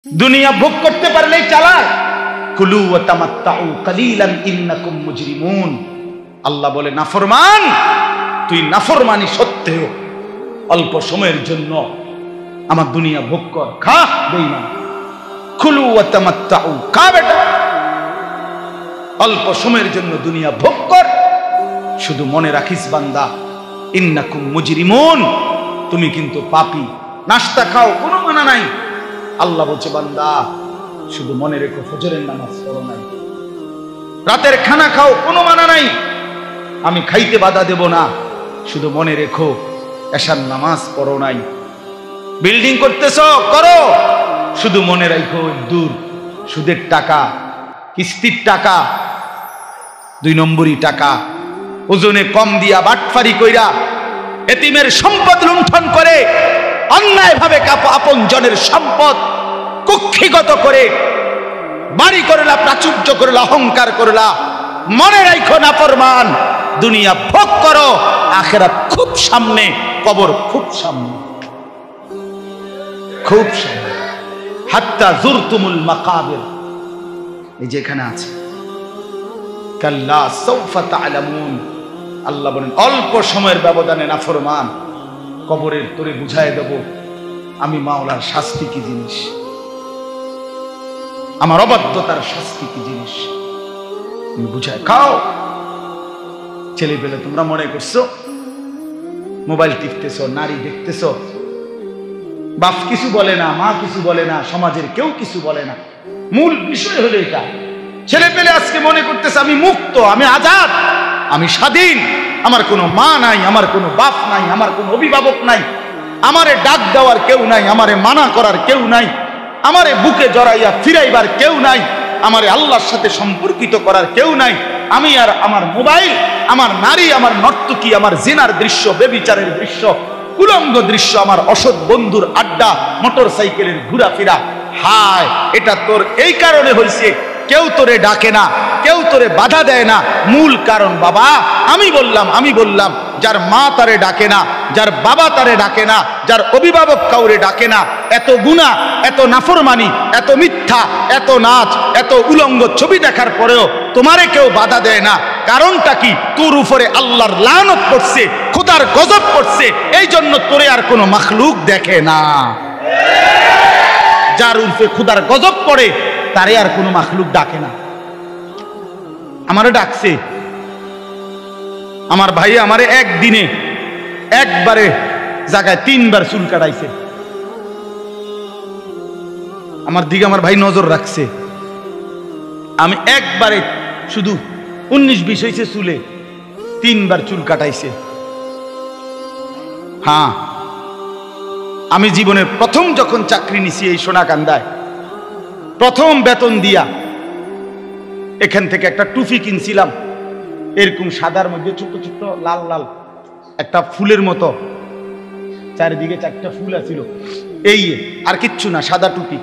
দুনিয়া ভোগ করতে পারলেই চালাক। কুলু ওয়া তামাত্তাউ কালিলান ইন্নাকুম মুজরিমুন। আল্লাহ বলে, নাফরমান, তুই নাফরমানি সত্ত্বেও অল্প সময়ের জন্য আমার দুনিয়া ভোগ কর, খা। বেঈমান, কুলু ওয়া তামাত্তাউ, খা বেটা, অল্প সময়ের জন্য দুনিয়া ভোগ কর। শুধু মনে রাখিস বান্দা, ইন্নাকুম মুজরিমুন, তুমি কিন্তু পাপী। নাস্তা খাও, কোনো মানা নাই। আল্লাহ বলছে, বান্দা শুধু মনে রেখো, ফজরের নামাজ পড়ো নাই। রাতের খানা খাও, কোনো মানা নাই, আমি খাইতে বাধা দেব না, শুধু মনে রেখো এশার নামাজ পড়ো নাই। বিল্ডিং করতেছো, করো, শুধু মনে রাখো দূর সুদের টাকা, কিস্তির টাকা, 2 নম্বরই টাকা, ওজনে কম দিয়া বাটফারি কইরা এতিমের সম্পদ লুণ্ঠন করে, অন্যায়ভাবে আপন জনের সম্পদ কুক্ষিগত করে বাড়ি করলা, প্রাচুর্য করলা, অহংকার করলা। মনে রাখো নাফরমান, দুনিয়া ভোগ করো, আখিরাত খুব সামনে, কবর খুব সামনে, খুব সামনে। হাত্তা যুরতুমুল মাকাবির, এই যে এখানে আছে, কাল্লা সাউফা তা'লামুন। আল্লাহ বলেন, অল্প সময়ের ব্যবধানে নাফরমান, কবরের তোরে বুঝায় দেব আমি মাওলার শাস্তি কি জিনিস, আমার অবাধ্যতার শাস্তি কি জিনিস, আমি বুঝায়। খাও। ছেলে পেলে তোমরা মনে করছো মোবাইল টিপতেছো, নারী দেখতেছো, বাপ কিছু বলে না, মা কিছু বলে না, সমাজের কেউ কিছু বলে না। মূল বিষয় হলো এটা, ছেলে পেলে আজকে মনে করতেছে আমি মুক্ত, আমি আজাদ, আমি স্বাধীন, আমার কোনো মা নাই, আমার কোনো বাপ নাই, আমার কোনো অভিভাবক নাই, আমারে ডাক দেওয়ার কেউ নাই, আমারে মানা করার কেউ নাই, আমারে বুকে জড়াইয়া ফিরাইবার কেউ নাই, আমারে আল্লাহর সাথে সম্পর্কিত করার কেউ নাই। আমি আর আমার মোবাইল, আমার নারী, আমার নর্তকী, আমার জিনার দৃশ্য, বেবিচারের দৃশ্য, উলঙ্গ দৃশ্য, আমার অসৎ বন্ধুর আড্ডা, মোটর সাইকেলের ঘোরাফেরা। হায়, এটা তোর এই কারণে হয়েছে, কেউ তোরে ডাকে না, কেউ তোরে বাধা দেয় না। মূল কারণ বাবা, আমি বললাম, যার মা তারে ডাকে না, যার বাবা তারে ডাকে না, যার অভিভাবক কাউরে ডাকে না, এত গুনাহ, এত নাফরমানি, এত মিথ্যা, এত নাচ, এত উলঙ্গ ছবি দেখার পরেও তোমারে কেউ বাধা দেয় না। কারণটা কি? তোর উপরে আল্লাহর লানত পড়ছে, খোদার গজব পড়ছে, এই জন্য তোরে আর কোনো মাখলুক দেখে না। যার উপরে খোদার গজব পড়ে তারে আর কোনো মাখলুক ডাকে না। আমারে ডাকছে, আমার ভাই আমারে একদিনে একবারে জায়গায় 3 বার চুল কাটাইছে। আমার দিকে আমার ভাই নজর রাখছে। আমি একবারে শুধু 19-20 হয়েছে চুলে, 3 বার চুল কাটাইছে। হ্যাঁ, আমি জীবনের প্রথম যখন চাকরি নিছি এই সোনাকান্দায়, প্রথম বেতন দিয়া এখান থেকে একটা টুপি কিনছিলাম, এরকম সাদার মধ্যে ছোট ছোট লাল লাল একটা ফুলের মতো, চারিদিকে 4টা ফুল আছিল, এই আর কিচ্ছু না, সাদা টুপি।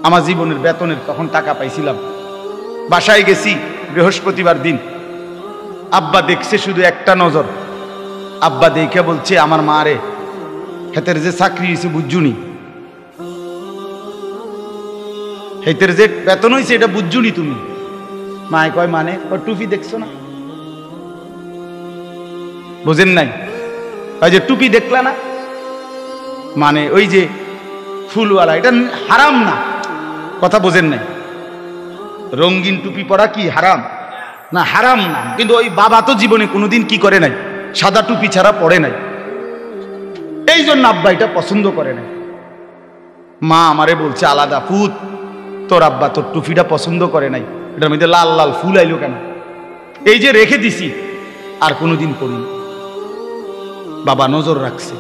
আমার জীবনের বেতনের তখন টাকা পাইছিলাম। বাসায় গেছি বৃহস্পতিবার দিন, আব্বা দেখছে শুধু একটা নজর। আব্বা দেখে বলছে আমার মা রে, হেতের যে চাকরি হয়েছে বুঝুনি, হেতের যে বেতন হয়েছে এটা বুঝুনি তুমি? মায় কয় মানে? ওই টুপি দেখছো না, বোঝেন নাই? ওই যে টুপি দেখলা না, মানে ওই যে ফুলওয়ালা, এটা হারাম না, কথা বোঝেন নাই? রঙিন টুপি পরা কি হারাম? না, হারাম না, কিন্তু ওই বাবা তো জীবনে কোনোদিন কি করে নাই, সাদা টুপি ছাড়া পড়ে নাই, এই জন্য আব্বা এটা পছন্দ করে নাই। মা আমারে বলছে আলাদা, ফুত তোর আব্বা তোর টুপিটা পছন্দ করে নাই, এটার মধ্যে লাল লাল ফুল আইলো কেন? এই যে রেখে দিছি, আর কোনোদিন পড়িনি। বাবা নজর রাখছে,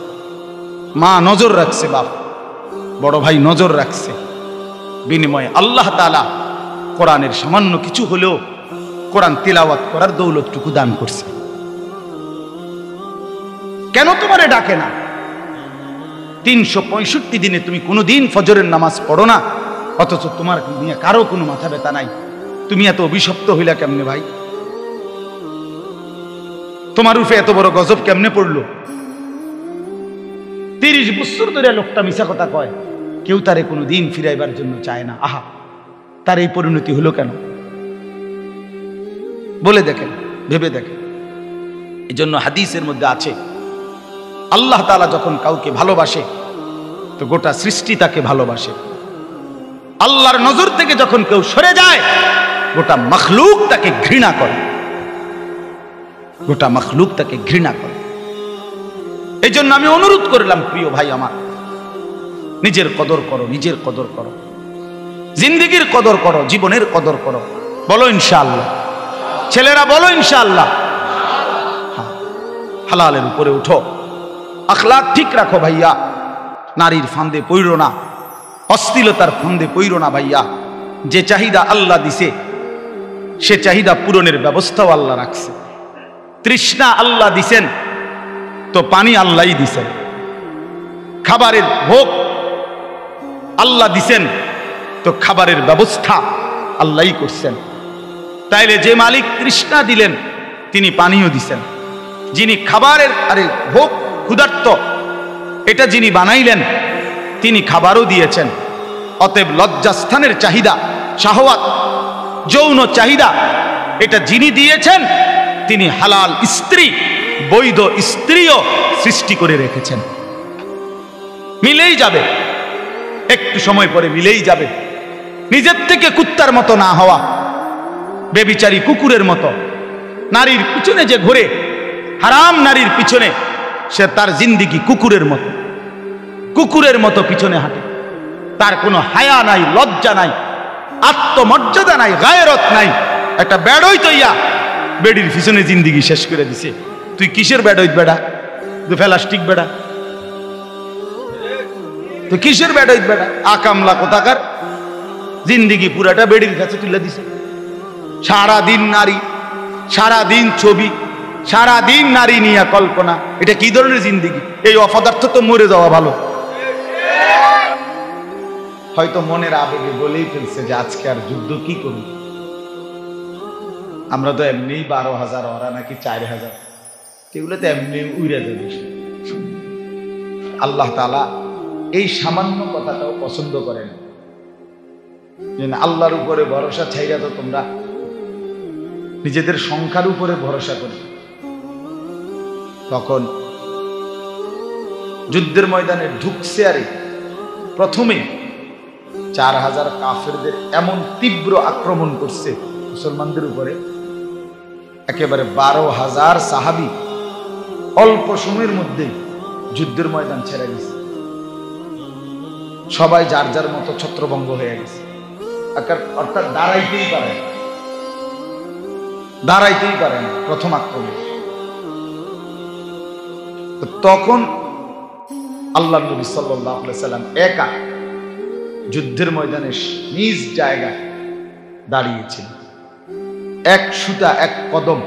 মা নজর রাখছে, বাপ বড় ভাই নজর রাখছে। বিনিময়ে আল্লাহ তাআলা কোরআনের সামান্য কিছু হলেও কোরআন তিলাওয়াত করার দৌলতটুকু দান করছে। কেন তোমারে ডাকে না? 365 দিনে তুমি কোনোদিন ফজরের নামাজ পড়ো না, অথচ তোমার নিয়ে কারো কোনো মাথা ব্যথা নাই। তুমি এত অভিশপ্ত হইলা কেমনে ভাই? তোমার উপরে এত বড় গজব কেমনে পড়লো? 30 বছর ধরে লোকটা মিছা কথা কয়, কেউ তারে কোনো দিন ফিরাইবার জন্য চায় না। আহা, তার এই পরিণতি হলো কেন? বলে দেখেন, ভেবে দেখেন। এই জন্য হাদিসের মধ্যে আছে, আল্লাহ তাআলা যখন কাউকে ভালোবাসে তো গোটা সৃষ্টি তাকে ভালোবাসে। আল্লাহর নজর থেকে যখন কেউ সরে যায়, গোটা মখলুক তাকে ঘৃণা করে, গোটা মখলুক তাকে ঘৃণা করে। এই জন্য আমি অনুরোধ করলাম, প্রিয় ভাই আমার, নিজের কদর করো, নিজের কদর করো, জিন্দেগির কদর করো, জীবনের কদর করো। বলো ইনশাআল্লাহ, ছেলেরা বলো ইনশাআল্লাহ। হালালের উপরে উঠো, আখলাক ঠিক রাখো ভাইয়া, নারীর ফান্দে পইরো না, অশ্লীলতার ফান্দে পইরো না ভাইয়া। যে চাহিদা আল্লাহ দিছে সে চাহিদা পূরণের ব্যবস্থাও আল্লাহ রাখছে। তৃষ্ণা আল্লাহ দিছেন তো পানি আল্লাহই দিছেন, খাবারের ভোগ আল্লাহ দিছেন তো খাবারের ব্যবস্থা আল্লাহই করছেন। তাইলে যে মালিক তৃষ্ণা দিলেন তিনি পানিও দিছেন, যিনি খাবারের ভোগ ক্ষুধার্ত এটা যিনি বানাইলেন তিনি খাবারও দিয়েছেন। অতএব লজ্জাস্থানের চাহিদা, শাহওয়াত, যৌন চাহিদা এটা যিনি দিয়েছেন তিনি হালাল স্ত্রী, বৈধ স্ত্রীও সৃষ্টি করে রেখেছেন। মিলেই যাবে, একটু সময় পরে মিলেই যাবে। নিজের থেকে কুত্তার মতো না হওয়া, বেবিচারী কুকুরের মতো নারীর পিছনে যে ঘুরে, হারাম নারীর পিছনে, সে তার জিন্দেগি কুকুরের মতো, কুকুরের মতো পিছনে হাঁটে। তার কোনো হায়া নাই, লজ্জা নাই, আত্মমর্যাদা নাই, গায়রত নাই। একটা বেড়ই তৈয়া বেডির পিছনে জিন্দেগি শেষ করে দিছে। তুই কিসের বেড়ই বেড়া? তুই প্লাস্টিক বেড়া, তুই কিসের বেড়ই বেড়া? আকামলা কোথাকার, জিন্দেগি পুরাটা বেডির কাছে তুলে দিছে। সারাদিন নারী, সারাদিন ছবি, সারাদিন নারী নিয়ে কল্পনা। এটা কি ধরনের জিন্দেগি? এই অপদার্থ তো মরে যাওয়া ভালো। হয়তো মনের আবেগে বলেই ফেলছে যে আজকে আর যুদ্ধ কি করি, আমরা তো এমনি 12,000, ওরা নাকি 4,000, এগুলো তো এমনি উড়ে যাবে। আল্লাহ তাআলা এই সামান্য কথাটাও পছন্দ করেন। আল্লাহর উপরে ভরসা ছাইরা তো তোমরা নিজেদের সংখ্যার উপরে ভরসা করি। তখন যুদ্ধের ময়দানে ঢুকছে, আরে প্রথমে 4,000 কাফেরদের এমন তীব্র আক্রমণ করছে মুসলমানদের উপরে, একেবারে 12,000 সাহাবী অল্প সময়ের মধ্যে যুদ্ধের ময়দান ছেড়ে গেছে। সবাই যার যার মতো ছত্রভঙ্গ হয়ে গেছে। অর্থাৎ দাঁড়াইতেই পারে, দাঁড়াইতেই পারে না প্রথম আক্রমণ। তখন আল্লাহ নবী সাল্লাল্লাহু আলাইহি সাল্লাম একা যুদ্ধের ময়দানে নিজ জায়গায় দাঁড়িয়েছেন। এক সুতা, এক কদম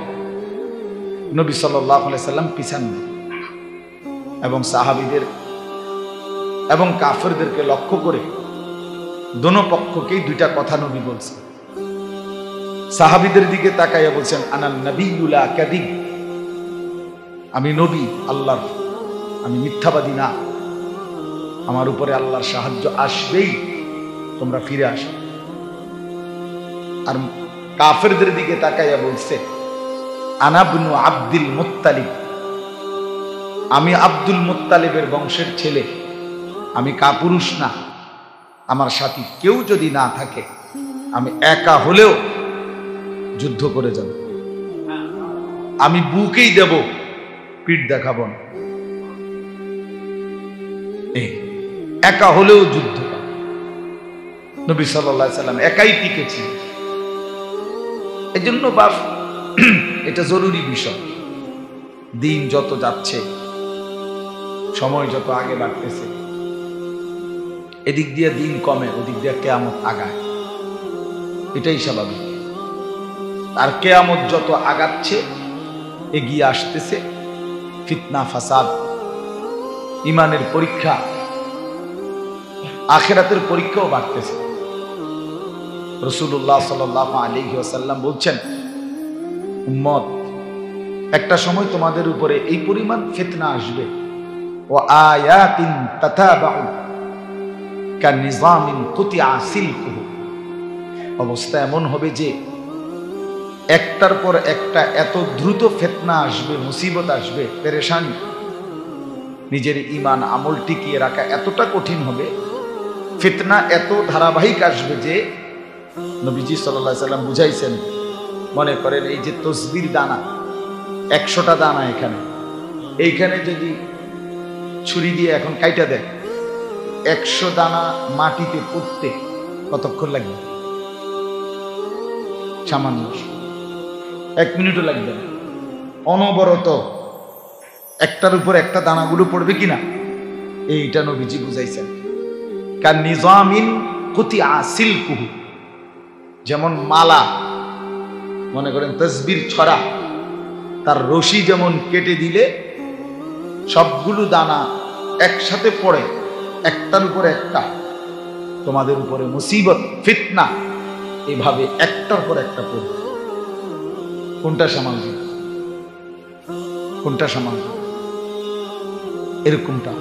নবী সাল্লাল্লাহু আলাইহি সাল্লাম পিছান না, এবং সাহাবীদের এবং কাফেরদেরকে লক্ষ্য করে দোনো পক্ষকেই দুইটা কথা নবী বলছেন। সাহাবীদের দিকে তাকাইয়া বলছেন, আনান নবিয়্যু লা কাযিব, আমি নবী আল্লাহর, আমি মিথ্যাবাদী না, আমার উপরে আল্লাহর সাহায্য আসবেই, তোমরা ফিরে আসো। আর কাফেরদের দিকে তাকাইয়া বলছে, আনা ইবনু আব্দুল মুত্তালিব, আমি আব্দুল মুত্তালিবের বংশের ছেলে, আমি কাপুরুষ না, আমার সাথী কেউ যদি না থাকে আমি একা হলেও যুদ্ধ করে যাব, আমি বুকেই দেব, পিঠ দেখাবো না। একা হলেও যুদ্ধ। নবী সাল্লাল্লাহু আলাইহি সাল্লাম একাই টিকেছেন। এই জন্য বাপ, এটা জরুরি বিষয়। দিন যত যাচ্ছে, সময় যত আগে বাড়তেছে, এদিক দিয়ে দিন কমে, ওদিক দিয়ে কিয়ামত আগায়, এটাই স্বাভাবিক। আর কিয়ামত যত আগাচ্ছে, এগিয়ে আসতেছে ফিতনা, ফাসাদ, ইমানের পরীক্ষা, আখিরাতের পরীক্ষাও বাড়তেছে। রাসূলুল্লাহ সাল্লাল্লাহু আলাইহি ওয়াসাল্লাম বলছেন, উম্মত, একটা সময় তোমাদের উপরে এই পরিমাণ ফিতনা আসবে, ও আয়াতিন তাতাবাউ, কানিজামিন কুতিয়া সিলকুহু, অবস্থা এমন হবে যে একটার পর একটা এত দ্রুত ফিতনা আসবে, মুসিবত আসবে, পেরেশানি, নিজের ঈমান আমল টিকিয়ে রাখা এতটা কঠিন হবে, ফিতনা এত ধারাবাহিক আসবে যে নবীজি সাল্লাল্লাহু আলাইহি সাল্লাম বুঝাইছেন, মনে করেন এই যে তসবির দানা, 100টা দানা এইখানে যদি ছুরি দিয়ে এখন কাইটা দেয়, 100 দানা মাটিতে পুঁততে কতক্ষণ লাগবে? সামান্য 1 মিনিটও লাগবে না। অনবরত একটার উপর একটা দানাগুলো পড়বে কিনা, এইটা নবীজি বুঝাইছেন। কান নিজামিন কুতিয়া সিলকুহু, যেমন মালা, মনে করেন তসবির ছড়া, তার রশি যেমন কেটে দিলে সবগুলো দানা একসাথে পড়ে, একটার উপরে একটা, তোমাদের উপরে মুসিবত ফিতনা এভাবে একটার পর একটা পড়বে। কোনটা সামাল দিবে? কোনটা সামাল দিবে? এরকমটা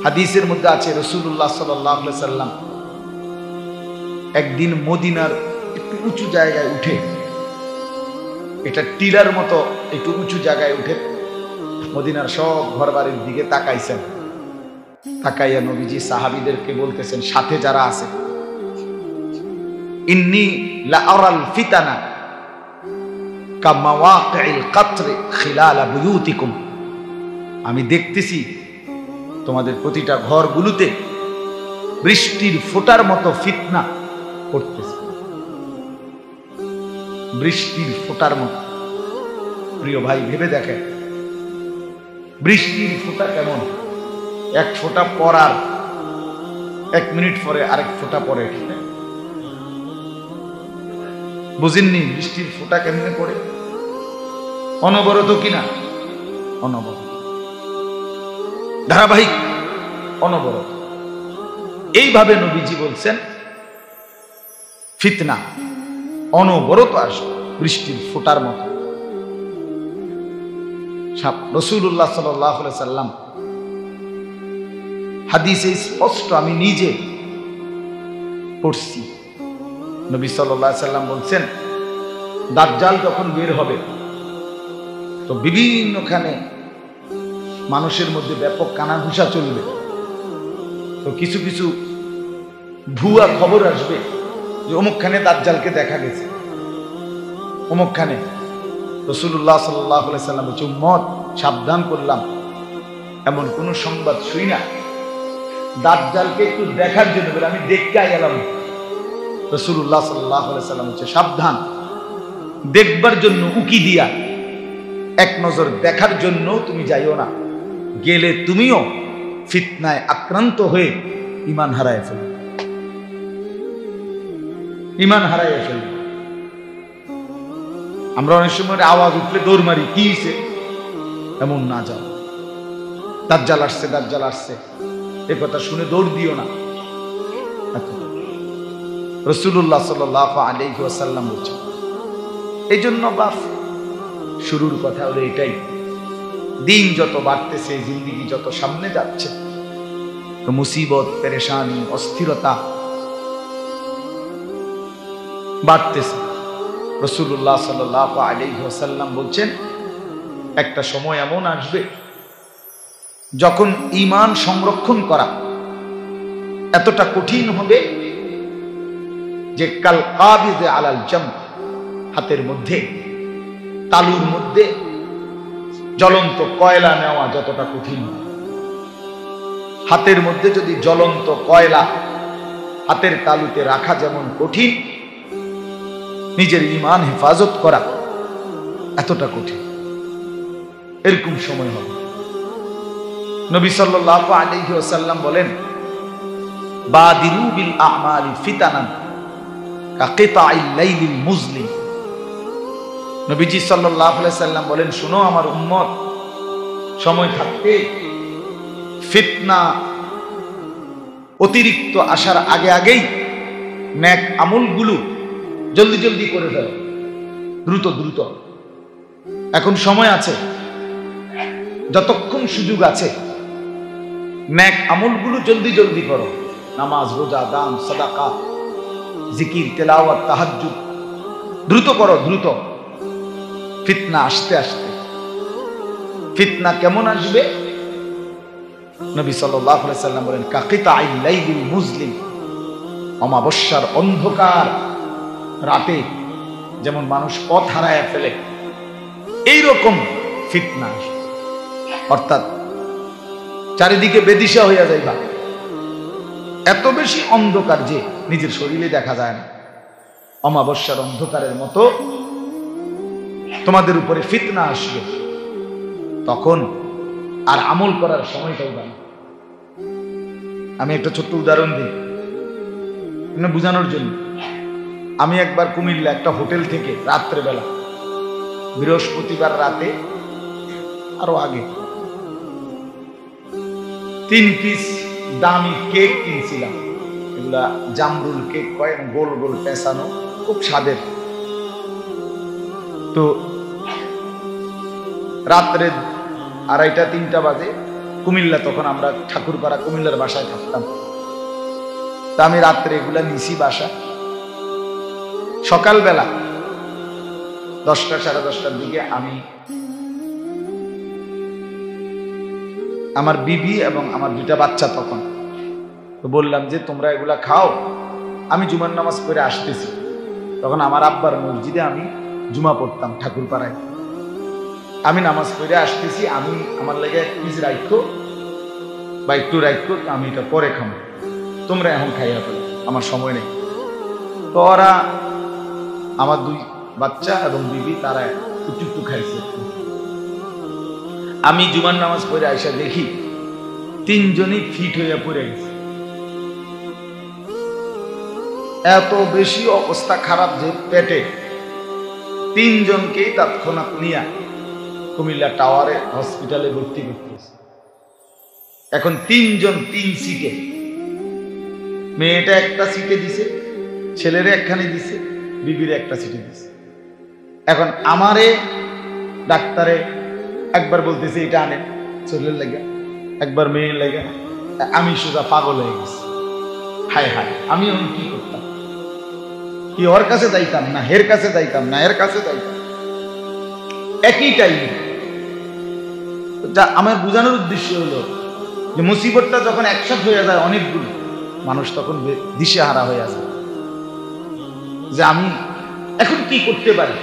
হাদিসের মধ্যে আছে, রাসূলুল্লাহ সাল্লাল্লাহু আলাইহি সাল্লাম একদিন মদিনার একটু উঁচু জায়গায় উঠে, এটা টিলার মতো একটু উঁচু জায়গায় উঠে মদিনার সব ঘরবাড়ির দিকে তাকাইছেন। তাকাইয়া নবীজি সাহাবীদেরকে বলতেছেন, সাথে যারা আছে, ইন্নী লা আরাল ফিতানা কামাওয়াকিল কাতরি খিলালা বুয়ুতিকুম, আমি দেখতেছি তোমাদের প্রতিটা ঘরগুলোতে বৃষ্টির ফোঁটার মতো ফিতনা পড়তেছে, বৃষ্টির ফোঁটার মতো। প্রিয় ভাই, ভেবে দেখেন বৃষ্টির ফোঁটা কেমন, এক ফোঁটা পড়ার 1 মিনিট পরে আরেক ফোঁটা পড়ে, বুঝেননি বৃষ্টির ফোঁটা কেমনে পড়ে? অনবরত কিনা? অনবরত, ধারাবাহিক, অনবরত। এইভাবে নবীজি বলছেন ফিতনা অনবরত আসবে বৃষ্টির ফোঁটার মতো। রাসূলুল্লাহ সাল্লাল্লাহু আলাইহি সাল্লাম হাদিসে স্পষ্ট, আমি নিজে পড়ছি, নবী সাল্লাল্লাহু আলাইহি সাল্লাম বলছেন, দাজ্জাল যখন বের হবে তো বিভিন্নখানে মানুষের মধ্যে ব্যাপক কানাঘুষা চলবে, তো কিছু কিছু ভুয়া খবর আসবে যে অমুকখানে দাজ্জালকে দেখা গেছে, অমুকখানে। রাসূলুল্লাহ সাল্লাল্লাহু আলাইহি সাল্লাম বলছে, উম্মত সাবধান করলাম, এমন কোন সংবাদ শুই না দাজ্জালকে একটু দেখার জন্য বলে আমি দেখতে এলাম। রাসূলুল্লাহ সাল্লাল্লাহু আলাইহি সাল্লাম বলছে, সাবধান, দেখবার জন্য উকি দিয়া, এক নজর দেখার জন্য তুমি যাইও না, গেলে তুমিও ফিতনায় আক্রান্ত হয়ে ঈমান হারায় ফেলবে, ঈমান হারায় ফেলবে। আমরা অনেক সময় আওয়াজ উঠলে দৌড় মারি, কি হইছে, এমন না যাও, দাজ্জাল আসছে, দাজ্জাল আসছে, এ কথা শুনে দৌড় দিও না। রাসূলুল্লাহ সাল্লাল্লাহু আলাইহি ওয়াসাল্লাম বলছেন, এই জন্য বাপ শুরুর কথা হলো এটাই, দিন যত বাড়তেছে, জিন্দেগি যত সামনে যাচ্ছে, তো মুসিবত, পেরেশানি, অস্থিরতা বাড়তেছে। রাসূলুল্লাহ সাল্লাল্লাহু আলাইহি ওয়াসাল্লাম বলছেন, একটা সময় এমন আসবে যখন ঈমান সংরক্ষণ করা এতটা কঠিন হবে যে কাল কাবিযে আলাল জাম, হাতের মধ্যে, তালুর মধ্যে জ্বলন্ত কয়লা নেওয়া যতটা কঠিন, হাতের মধ্যে যদি জ্বলন্ত কয়লা হাতের তালুতে রাখা যেমন কঠিন, নিজের ঈমান হেফাজত করা এতটা কঠিন। এরকম সময় হবে। নবী সাল্লাল্লাহু আলাইহি ওয়াসাল্লাম বলেন, বাদিরু বিল আ'মালি ফিতানান কাকিতাইল লাইলিল মুজলিম। নবীজি সাল্লাল্লাহু আলাইহি ওয়াসাল্লাম বলেন, শুনো আমার উম্মত, সময় থাকতে ফিতনা অতিরিক্ত আসার আগে আগেই নেক আমলগুলো জলদি জলদি করে ফেলো, দ্রুত দ্রুত। এখন সময় আছে, যতক্ষণ সুযোগ আছে নেক আমলগুলো জলদি জলদি করো, নামাজ, রোজা, দান, সাদাকা, জিকির, তেলাওয়াত, তাহাজ্জুদ দ্রুত করো, দ্রুত। ফিতনা আসতে আসতে। ফিতনা কেমন আসবে? নবী সাল্লাল্লাহু আলাইহি সাল্লাম বলেন, কাকিতাইল লাইলিল মুজলিম, অমাবস্যার অন্ধকার রাতে যেমন মানুষ পথ হারায় ফেলে, এইরকম ফিতনা আসবে। অর্থাৎ চারিদিকে বেদিশা হইয়া যাইবা, এত বেশি অন্ধকার যে নিজের শরীরে দেখা যায় না। অমাবস্যার অন্ধকারের মতো তোমাদের উপরে ফিতনা আসবে, তখন আর আমল করার সময় পাইবা না। আমি একটা ছোট্ট উদাহরণ দিই বুঝানোর জন্য। আমি একবার কুমিল্লা একটা হোটেল থেকে রাত্রেবেলা, বৃহস্পতিবার রাতে, আরো আগে, 3 পিস দামি কেক কিনছিলাম। এগুলা জামরুল কেক কয়, গোল গোল পেঁচানো, খুব স্বাদের। তো রাত্রে 2:30-3টা বাজে কুমিল্লা, তখন আমরা ঠাকুরপাড়া কুমিল্লার বাসায় থাকতাম। তা আমি রাত্রে এগুলা নিছি বাসা। সকালবেলা 10টা সাড়ে 10টার দিকে আমি আমার বিবি এবং আমার 2টা বাচ্চা, তখন তো বললাম যে তোমরা এগুলা খাও, আমি জুমার নামাজ পড়ে আসতেছি। তখন আমার আব্বার মসজিদে আমি জুমা পড়তাম ঠাকুরপাড়ায়। আমি নামাজ পড়ে আসতেছি, আমি আমার লাগে এক পিস রাখো বা একটু রাখো, আমি এটা পরে খাবো, তোমরা এখন খাইয়া ফেলো, আমার সময় নেই। তো ওরা, আমার 2 বাচ্চা এবং বিবি, তারা একটু একটু খাইছে। আমি জুমার নামাজ পড়ে আইসা দেখি 3 জনই ফিট হইয়া পড়ে গেছে। এত বেশি অবস্থা খারাপ যে পেটে 3 জনকেই তৎক্ষণাৎ নিয়ে কুমিল্লা টাওয়ারে হসপিটালে ভর্তি করতেছে। এখন 3 জন 3 সিটে, মেয়েটা একটা সিটে দিছে, ছেলেরে একখানে দিছে, বিবির একটা সিটে দিছে। এখন আমারে ডাক্তারে একবার বলতেছে এটা আনেন ছেলের লাগে, একবার মেয়ের লাগে। আমি সোজা পাগল হয়ে গেছি। হায় হায়, আমি এখন কি করতাম? কি ওর কাছে যাইতাম না হের কাছে যাইতাম না এর কাছে যাইতাম? একই টাইমে। আমার বোঝানোর উদ্দেশ্য হলো যে মুসিবতটা যখন একসাথে হয়ে যায় অনেকগুলো, মানুষ তখন দিশেহারা হয়ে যায় যে আমি এখন কি করতে পারি।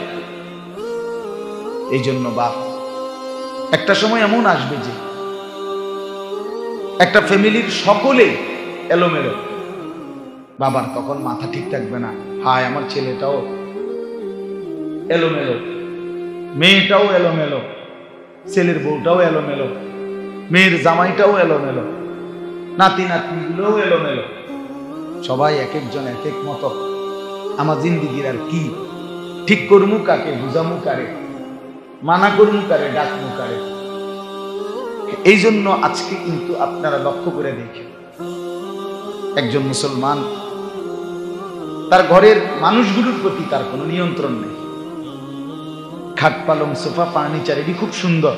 এই জন্য বাপ, একটা সময় এমন আসবে যে একটা ফ্যামিলির সকলে এলোমেলো, বাবার তখন মাথা ঠিক থাকবে না। হায়, আমার ছেলেটাও এলোমেলো, মেয়েটাও এলোমেলো, ছেলের বউটাও এলোমেলো, মেয়ের জামাইটাও এলোমেলো, নাতি নাতনিগুলোও এলোমেলো, সবাই এক একজন এক এক মতো। আমার জিন্দিগির আর কি ঠিক করমু কাকে, বুঝামু কারে, মানা করমু কারে, ডাকমু কারে। এই জন্য আজকে কিন্তু আপনারা লক্ষ্য করে দেখেন, একজন মুসলমান তার ঘরের মানুষগুলোর প্রতি তার কোনো নিয়ন্ত্রণ নেই। খাট পালং সোফা ফার্নিচার এটি খুব সুন্দর,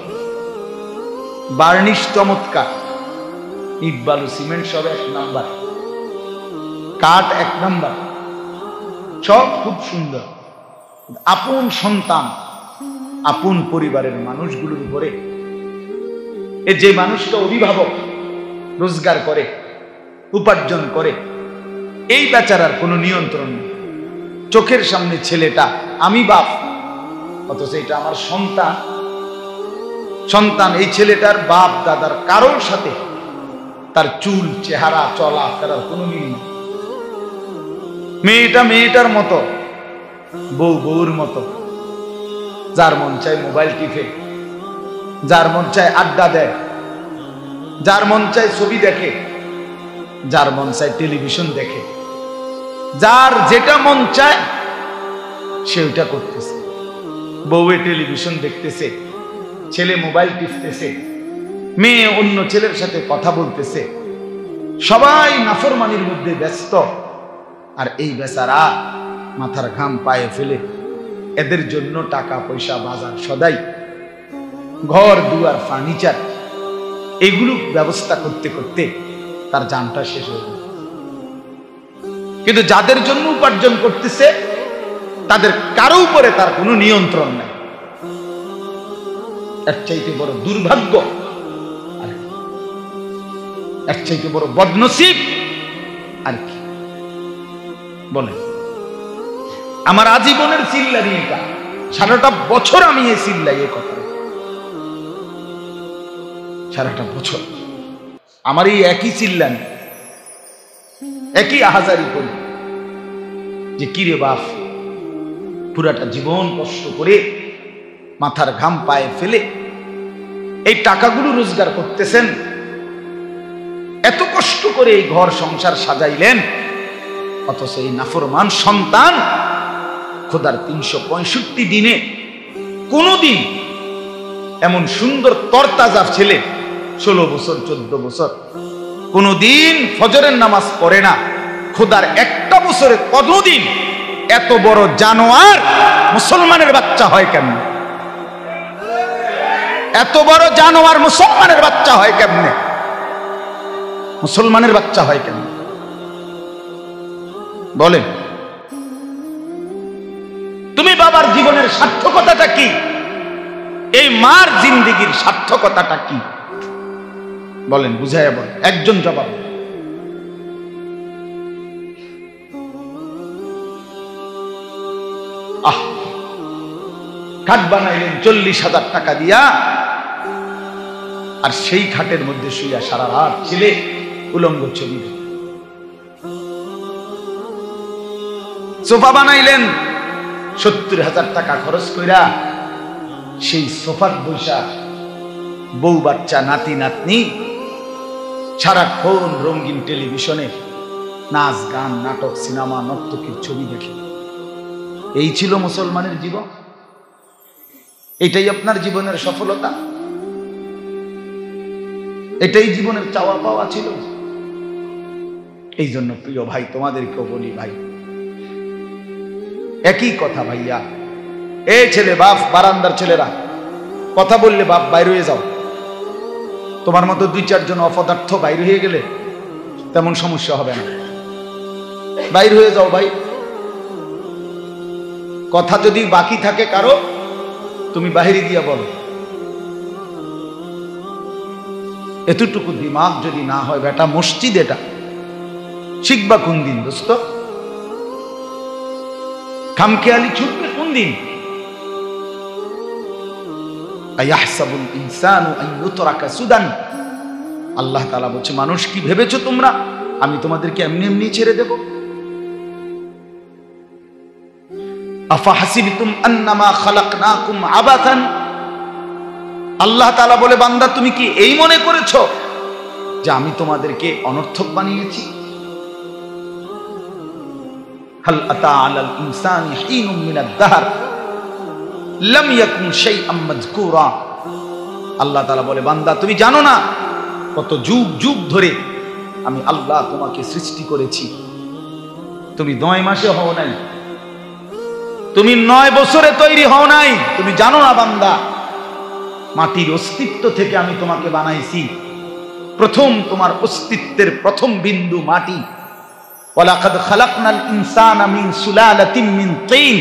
বার্নিশ চমৎকার, ইট বালু সিমেন্ট সব 1 নাম্বার, কাঠ 1 নাম্বার, সব খুব সুন্দর। আপন সন্তান, আপন পরিবারের মানুষগুলোর উপরে, যে মানুষটা অভিভাবক, রোজগার করে, উপার্জন করে, এই বেচারার কোনো নিয়ন্ত্রণ নেই। চোখের সামনে ছেলেটা, আমি বাপ, অথচ এটা আমার সন্তান। সন্তান এই ছেলেটার বাপ দাদার কারোর সাথে তার চুল, চেহারা, চলা ফেরার কোনো মিল নেই। মেয়েটা মেয়েটার মতো, বউ বউর মতো, যার মন চায় মোবাইল টিপে, যার মন চায় আড্ডা দেয়, যার মন চায় ছবি দেখে, যার মন চায় টেলিভিশন দেখে, যার যেটা মন চায় সে ওটা করতেছে। বউয়ে টেলিভিশন দেখতেছে, ছেলে মোবাইল টিপতেছে, মেয়ে অন্য ছেলের সাথে কথা বলতেছে, সবাই নাফরমানির মধ্যে ব্যস্ত। আর এই বেচারা মাথার ঘাম পায়ে ফেলে এদের জন্য টাকা পয়সা, বাজার সদাই, ঘর দুয়ার, ফার্নিচার, এগুলো ব্যবস্থা করতে করতে তার জানটা শেষ হয়ে গেল। কিন্তু যাদের জন্য উপার্জন করতেছে তাদের কারো উপরে তার কোনো নিয়ন্ত্রণ নাই। এর চাইতে বড় দুর্ভাগ্য, এর চাইতে বড় বদনসিব আর কি বলেন? আমার আজীবনের চিল্লানি এটা, সারাটা বছর আমি এই চিল্লাই এই কথা, সারাটা বছর আমার এই একই চিল্লানি, একই আহাজারি করি যে কিরে বাপ, পুরাটা জীবন কষ্ট করে মাথার ঘাম পায়ে ফেলে এই টাকাগুলো রোজগার করতেছেন, এত কষ্ট করে এই ঘর সংসার সাজাইলেন, অথচ এই নাফরমান সন্তান খোদার 365 দিনে কোনদিন এমন সুন্দর তরতাজা ছেলে, 16 বছর 14 বছর, কোনদিন ফজরের নামাজ পড়ে না, খোদার একটা বছরে কতদিন এত বড় জানোয়ার মুসলমানের বাচ্চা হয় কেমনে? এত বড় জানোয়ার মুসলমানের বাচ্চা হয় কেমনে? মুসলমানের বাচ্চা হয় কেমনে বলেন? তুমি বাবার জীবনের সার্থকতাটা কি? এই মার জিন্দেগির সার্থকতাটা কি বলেন? বুঝাইয়া বলেন, একজন জবাব। খাট বানাইলেন 40,000 টাকা দিয়া, আর সেই খাটের মধ্যে শুইয়া সারা রাত ছেলে উলঙ্গ ছবি দেখে। সোফা বানাইলেন 70,000 টাকা খরচ কইরা, সেই সোফার বৈশা বউ বাচ্চা নাতি নাতনি সারাক্ষণ রঙিন টেলিভিশনে নাচ গান নাটক সিনেমা নর্তকীর ছবি দেখে। এই ছিল মুসলমানের জীবন? এটাই আপনার জীবনের সফলতা? এটাই জীবনের চাওয়া পাওয়া ছিল? এই জন্য প্রিয় ভাই, তোমাদেরকেও বলি ভাই, একই কথা ভাইয়া, এই ছেলে বাপ, বারান্দার ছেলেরা কথা বললে বাপ বাইরে হয়ে যাও। তোমার মতো 2-4 জন অপদার্থ বাইরে হয়ে গেলে তেমন সমস্যা হবে না, বাইরে হয়ে যাও ভাই। কথা যদি বাকি থাকে কারো, তুমি বাহিরে দিয়া বলো। এতটুকু দিমাগ যদি না হয় বেটা, মসজিদ এটা শিখবা কোন দিন দোস্ত? খামখেয়ালি ছুটবে কোন দিন? আয়াহসাবুল ইনসানু আন ইউতরাকা সুদান। আল্লাহ তাআলা বলছে, মানুষ কি ভেবেছো তোমরা আমি তোমাদেরকে এমনি এমনি ছেড়ে দেব? আফাহাসিবতুম আন্নামা খালাকনাকুম আবাথান। আল্লাহ তাআলা বলে, বান্দা তুমি কি এই মনে করেছো যে আমি তোমাদেরকে অনর্থক বানিয়েছি? হাল আতা আলাল ইনসানি হিনুম মিনাদ দাহর লাম ইয়াকুন শাইআম মাযকুরা। আল্লাহ তাআলা বলে, বান্দা তুমি জানো না কত যুগ যুগ ধরে আমি আল্লাহ তোমাকে সৃষ্টি করেছি। তুমি 9 মাসে হও নাই, তুমি 9 বছরে তৈরি হও নাই। তুমি জানো না বান্দা, মাটির অস্তিত্ব থেকে আমি তোমাকে বানাইছি। প্রথম তোমার অস্তিত্বের প্রথম বিন্দু মাটি। ওয়ালাকাদ খালাকনাল ইনসানা মিন সুলালাতিন মিন তিন।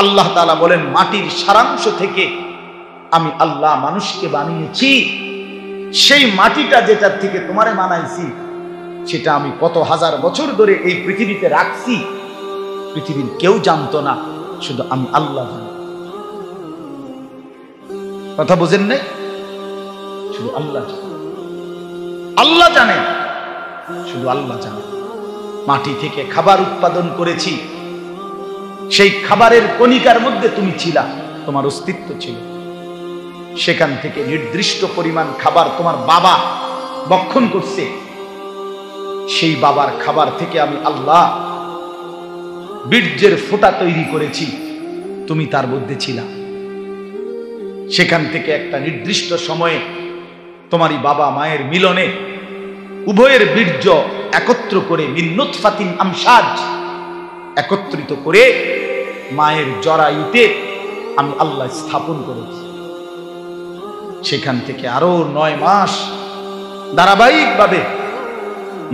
আল্লাহ তাআলা বলেন, মাটির সারাংশ থেকে আমি আল্লাহ মানুষকে বানিয়েছি। সেই মাটিটা যেটার থেকে তোমারে বানাইছি, সেটা আমি কত হাজার বছর ধরে এই পৃথিবীতে রাখছি। পৃথিবীর কেউ জানতো না, শুধু আমি আল্লাহ জানি। কথা বুঝেন নাই? শুধু আল্লাহ জানে, আল্লাহ জানে, শুধু আল্লাহ জানে। মাটি থেকে খাবার উৎপাদন করেছি, সেই খাবারের কণিকার মধ্যে তুমি ছিলা, তোমার অস্তিত্ব ছিল। সেখান থেকে নির্দিষ্ট পরিমাণ খাবার তোমার বাবা ভক্ষণ করছে। সেই বাবার খাবার থেকে আমি আল্লাহ বীর্যের ফোঁটা তৈরি করেছি, তুমি তার মধ্যে ছিলা। সেখান থেকে একটা নির্দিষ্ট সময়ে তোমারই বাবা মায়ের মিলনে উভয়ের বীর্য একত্র করে মিন নুতফাতিন আমশাজ একত্রিত করে মায়ের জরায়ুতে আমি আল্লাহ স্থাপন করেছি। সেখান থেকে আরো 9 মাস ধারাবাহিকভাবে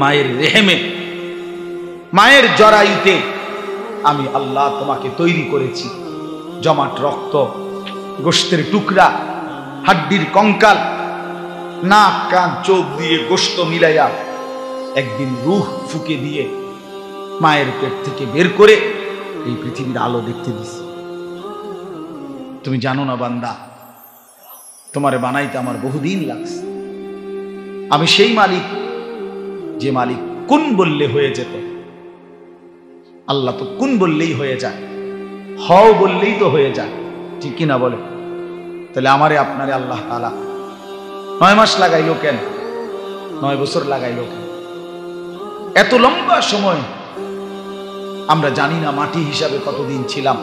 মায়ের রেহেমে, মায়ের জরায়ুতে আমি আল্লাহ তোমাকে তৈরি করেছি। জমাট রক্ত, গোশতের টুকরা, হাড্ডির কঙ্কাল, নাক কান চোখ দিয়ে গোশত মিলাইয়া একদিন রূহ ফুঁকে দিয়ে মায়ের পেট থেকে বের করে এই পৃথিবীর আলো দেখতে দিছি। তুমি জানো না বান্দা, তোমারে বানাইতে আমার বহুদিন লাগছে। আমি সেই মালিক যে মালিক কোন বললে হয়ে যেত। আল্লাহ তো কোন বললেই হয়ে যায়, হও বললেই তো হয়ে যায়, ঠিক কিনা বলে? তাহলে আমারে আপনারে আল্লাহ তাআলা 9 মাস লাগাইলো কেন? 9 বছর লাগাইলো কেন? এত লম্বা সময় আমরা জানি না মাটি হিসাবে কতদিন ছিলাম,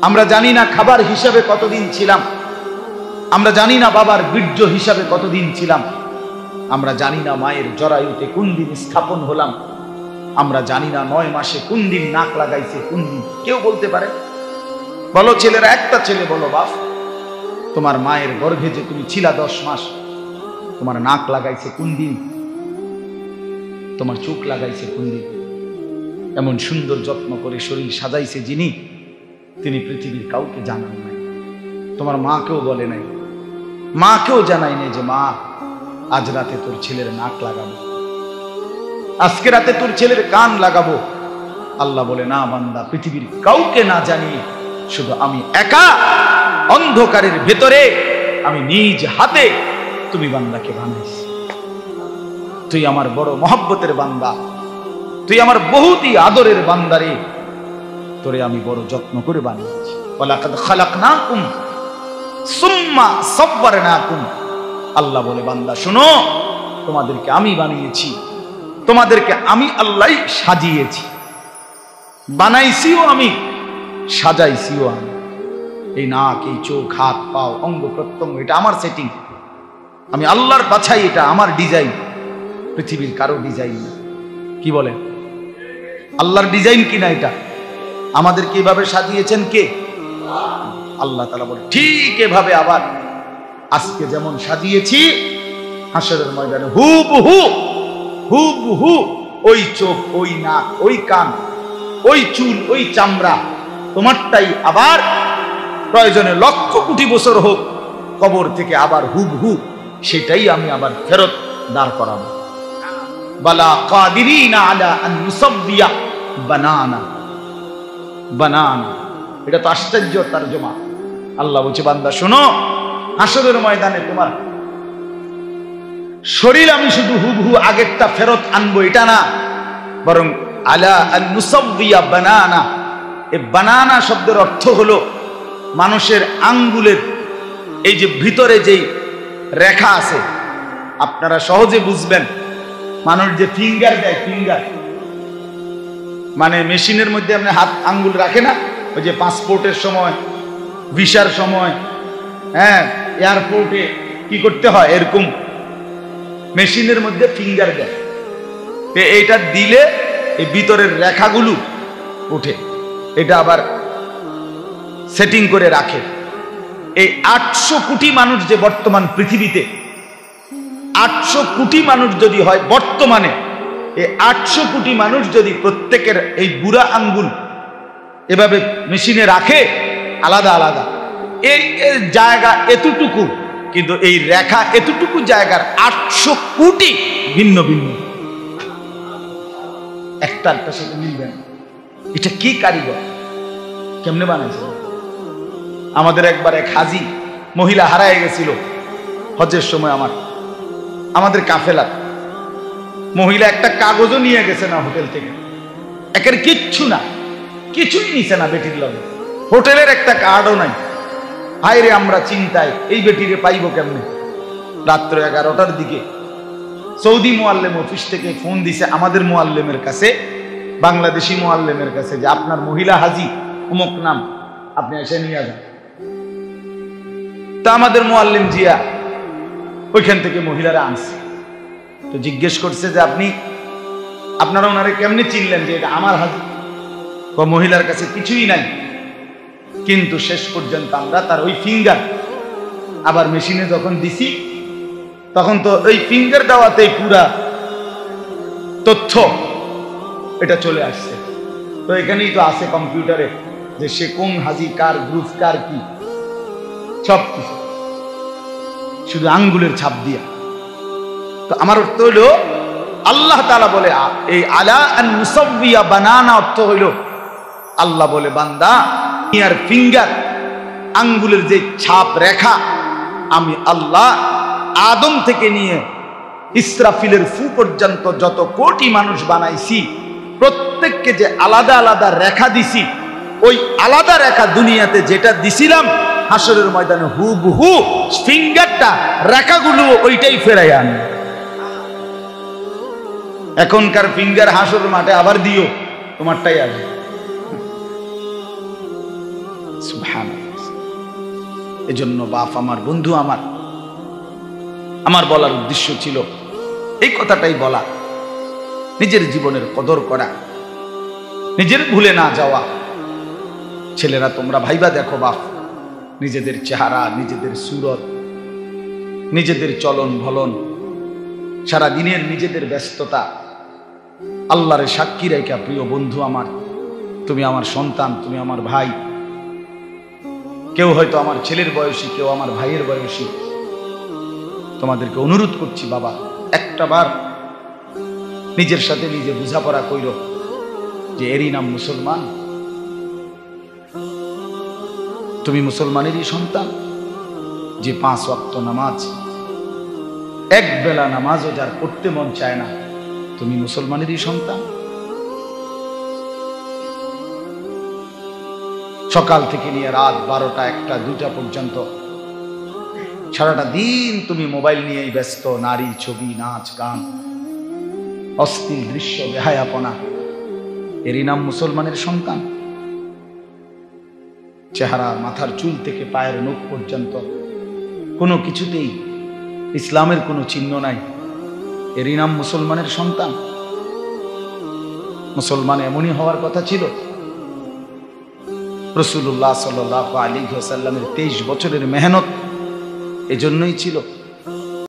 আমরা জানি না খাবার হিসাবে কতদিন ছিলাম, আমরা জানি না বাবার বীর্য হিসাবে কতদিন ছিলাম, আমরা জানি না মায়ের জরায়ুতে কোন দিন স্থাপন হলাম, আমরা জানি না 9 মাসে কোন দিন নাক লাগাইছে, কোন দিন কেউ বলতে পারে? বলো ছেলেরা, একটা ছেলে বলো, বাপ তোমার মায়ের গর্ভে যে তুমি ছিলা 10 মাস, তোমার নাক লাগাইছে কোন দিন? তোমার চোখ লাগাইছে কোন দিন? এমন সুন্দর যত্ন করে শরীর সাজাইছে যিনি, তিনি পৃথিবীর কাউকে জানান নাই। তোমার মাকেও বলে নাই, মাকেও জানাই নাই যে মা আজ রাতে তোর ছেলের নাক লাগাবো, আজকে রাতে তোর ছেলের কান লাগাবো। আল্লাহ বলে না বান্দা, পৃথিবীর কাউকে না জানিয়ে শুধু আমি একা অন্ধকারের ভেতরে আমি নিজ হাতে তুমি বান্দাকে বানাইছি। তুই আমার বড় মহব্বতের বান্দা, তুই আমার বহুতই আদরের বান্দারে, তোরে আমি বড় যত্ন করে বানিয়েছি। ওয়ালাকাদ খালাকনাকুম সুম্মা সাব্বারনাকুম। আল্লাহ বলে বান্দা শোনো, তোমাদেরকে আমি বানিয়েছি, তোমাদেরকে আমি আল্লাহ সাজিয়েছি, বানাইছিও আমি, সাজাইছিও আমি। এই নাক, এই চোখ, হাত পাও, অঙ্গ প্রত্যঙ্গ, এটা আমার সেটিং, আমি আল্লাহর বাছাই, এটা আমার ডিজাইন, পৃথিবীর কারো ডিজাইন না। কি বলে? আল্লাহর ডিজাইন কিনা এটা? আমাদেরকে এভাবে সাজিয়েছেন কে? আল্লাহ তাআলা বলে ঠিক এভাবে আবার আজকে যেমন সাজিয়েছি, হাসরের ময়দানে হুবহু হুবহু ওই চোখ, ওই নাক, ওই কান, ওই চুল, ওই চামড়া তোমারটাই আবার প্রয়োজনে 1,00,000 কোটি বছর হোক কবর থেকে আবার হুবহু সেটাই আমি আবার ফেরত দাঁড় করাবো। বালা কাদিরিনা আলা আন নুসাব্বিয়া বানানা। বানানা, এটা তো আশ্চর্য তরজমা। আল্লাহ বলছে বান্দা শোনো, হাসরের ময়দানে তোমার শরীর আমি শুধু হুবহু আগেরটা ফেরত আনবো এটা না, বরং আলা আন নুসাব্বিয়া বানানা। এই বানানা শব্দের অর্থ হলো মানুষের আঙ্গুলের এই যে ভিতরে যেই রেখা আছে, আপনারা সহজে বুঝবেন। মানুষ যে ফিঙ্গার দেয়, ফিঙ্গার মানে মেশিনের মধ্যে আপনি হাত আঙ্গুল রাখে না, ওই যে পাসপোর্টের সময়, ভিসার সময়, হ্যাঁ এয়ারপোর্টে কি করতে হয়, এরকম মেশিনের মধ্যে ফিঙ্গার দেয়। এইটা দিলে এই ভিতরের রেখাগুলো উঠে, এটা আবার সেটিং করে রাখে। এই 800 কোটি মানুষ যে বর্তমান পৃথিবীতে, 800 কোটি মানুষ যদি হয় বর্তমানে, এই 800 কোটি মানুষ যদি প্রত্যেকের এই বুড়া আঙ্গুল এভাবে মেশিনে রাখে আলাদা আলাদা, এই জায়গা এতটুকু, কিন্তু এই রেখা এতটুকু জায়গার 800 কোটি ভিন্ন ভিন্ন, একটার সাথে মিলবে না। এটা কি কারিগর, কেমনে বানাইছে? আমাদের একবার এক হাজি মহিলা হারায় গেছিল হজের সময়, আমাদের কাফেলা মহিলা একটা কাগজও নিয়ে গেছে না হোটেল থেকে, একের কিচ্ছু না, কিছুই নিছে না বেটির লগে, হোটেলের একটা কার্ডও নাই। হায়রে আমরা চিন্তায়, এই বেটিরে পাইব কেমনে? রাত্র 11টার দিকে সৌদি মুআল্লিম অফিস থেকে ফোন দিছে আমাদের মুআল্লিমের কাছে, বাংলাদেশি মুআল্লিমের কাছে, যে আপনার মহিলা হাজি অমুক নাম, আপনি এসে নিয়ে যান। তা আমাদের মুআল্লিম জিয়া ওইখান থেকে মহিলারা আনছে, তো জিজ্ঞেস করছে যে আপনারা ওনারে কেমনে চিনলেন যে এটা আমার হাজি? মহিলার কাছে কিছুই নাই, কিন্তু শেষ পর্যন্ত আমরা তার ওই ফিঙ্গার আবার মেশিনে যখন দিছি তখন তো ওই ফিঙ্গার দেওয়াতেই পুরা তথ্য এটা চলে আসছে। তো এখানেই তো আছে কম্পিউটারে যে সে কোন হাজি, কার গ্রুপ, কার কি, সব কিছু শুধু আঙ্গুলের ছাপ দিয়া। তো আমার অর্থ হইল আল্লাহ তাআলা বলে এই আলা আন মুসাওয়িয়া বানানা অর্থ হইল আল্লাহ বলে বান্দা ইয়ার ফিঙ্গার আঙ্গুলের যে ছাপ রেখা আমি আল্লাহ আদম থেকে নিয়ে ইসরাফিলের ফু পর্যন্ত যত কোটি মানুষ বানাইছি প্রত্যেককে যে আলাদা আলাদা রেখা দিছি ওই আলাদা রেখা দুনিয়াতে যেটা দিছিলাম হাসরের ময়দানে হুবহু ফিঙ্গারটা রেখাগুলো ওইটাই ফেরাই আনে। এখনকার ফিঙ্গার হাসর মাঠে আবার দিও তোমারটাই আসবে। সুবহানাল্লাহ। এজন্য বাপ আমার, বন্ধু আমার বলার উদ্দেশ্য ছিল এই কথাটাই বলা, নিজের জীবনের কদর করা, নিজের ভুলে না যাওয়া। ছেলেরা তোমরা ভাইবা দেখো বাপ, নিজেদের চেহারা, নিজেদের সুরত, নিজেদের চলন ভলন, সারা দিনের নিজেদের ব্যস্ততা আল্লাহরে সাক্ষী রেখা প্রিয় বন্ধু আমার, তুমি আমার সন্তান, তুমি আমার ভাই, কেউ হয়তো আমার ছেলের বয়সী, কেউ আমার ভাইয়ের বয়সী, তোমাদেরকে অনুরোধ করছি বাবা একটা বার নিজের সাথে নিজে বোঝাপড়া কইর যে এরই নাম মুসলমান। তুমি মুসলমানেরই সন্তান যে 5 ওয়াক্ত নামাজ, এক বেলা নামাজও যার পড়তে মন চায় না, তুমি মুসলমানেরই সন্তান। সকাল থেকে নিয়ে রাত 12টা 1টা 2টা পর্যন্ত সারাটা দিন তুমি মোবাইল নিয়েই ব্যস্ত, নারী, ছবি, নাচ, গান, অশ্লীল দৃশ্য, বেহায়াপনা, এরই নাম মুসলমানের সন্তান। চেহারা, মাথার চুল থেকে পায়ের নখ পর্যন্ত কোনো কিছুতেই ইসলামের কোনো চিহ্ন নাই, এরই নাম মুসলমানের সন্তান। মুসলমান এমনই হওয়ার কথা ছিল। রাসূলুল্লাহ সাল্লাল্লাহু আলাইহি ওয়াসাল্লামের 23 বছরের মেহনত এজন্যই ছিল।